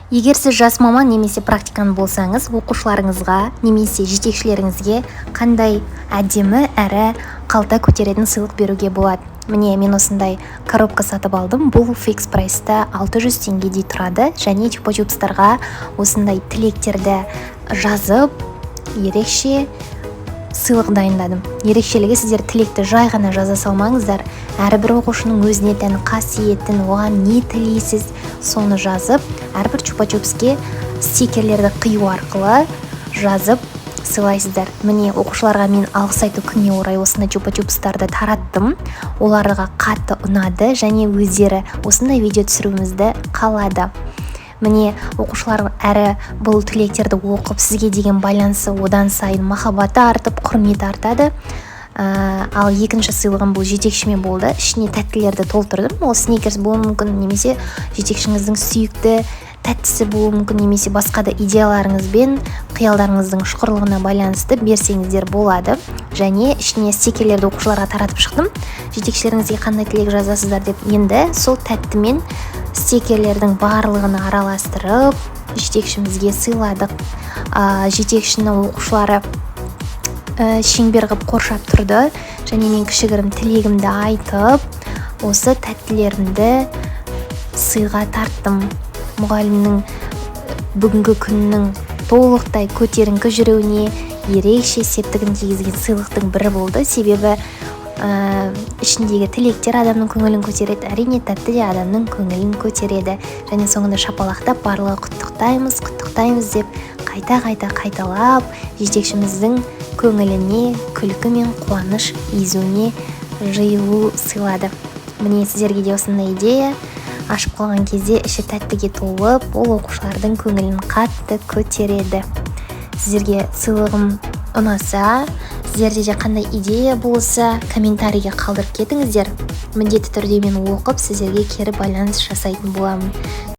Егер сіз жас маман немесе практикант болсаңыз, оқушыларыңызға немесе жетекшілеріңізге қандай әдемі әрі қалта көтеретін сыйлық беруге болады? Міне, мен осындай коробка сатып алдым. Бұл фикс прайста 600 теңгедей тұрады, және чупа-чупстарға осындай тілектерді жазып, ерекше сыйлық дайындадым. Ерекшелігі, сіздер тілекті жай ғана жаза салмаңыздар. Әрбір оқушының өзіне тән қасиетін, оған не тілейсіз, соны жазып, әрбір чупа-чупске стикерлерді қию арқылы жазып сыйлайсыздар. Міне, оқушыларға мен алғыс айту күніне орай осындай чупа-чупстарды тараттым. Оларға қатты ұнады, және өздері осындай видео түсіруімізді қалады. Міне, оқушылар әрі бұл тілектерді оқып, сізге деген байланысы одан сайын махаббаты артып, құрметі артады. Ал екінші сыйлығым бұл жетекшіме болды. Ішіне тәттілерді толтырдым. Ол сникерс болуы мүмкін, немесе жетекшіңіздің сүйікті тәттісі болуы мүмкін, немесе басқа да идеяларыңызбен қиялдарыңыздың шұқырлығына байланысты берсеңіздер болады. Және ішіне стикерлерді оқушыларға таратып шықтым. Жетекшілеріңізге қандай тілек жазасыздар деп, енді сол тәттімен стикерлердің барлығын араластырып жетекшімізге сыйладық. Жетекшіні оқушылары шеңбер қып қоршап тұрды, және мен кішігірім тілегімді айтып, осы тәттілерімді сыйға тарттым. Мұғалімнің бүгінгі күннің толықтай көтеріңкі жүруіне ерекше септігін тигізген сыйлықтың бірі болды. Себебі ішіндегі тілектер адамның көңілін көтереді, әрине тәтті де адамның көңілін көтереді. Және соңында шапалақтап, барлығы құттықтаймыз деп қайталап, жетекшіміздің көңіліне күлкі мен қуаныш езуіне жиылу сыйлады. Міне, сіздерге де осындай идея. Ашып қалған кезде іші тәттіге толып, ол оқушылардың көңілін қатты көтереді. Сіздерге сыйлығым ұнаса, сіздерде де қандай идея болса, комментарийге қалдырып кетіңіздер. Міндетті түрде мен оқып, сіздерге кері байланыс жасайтын боламын.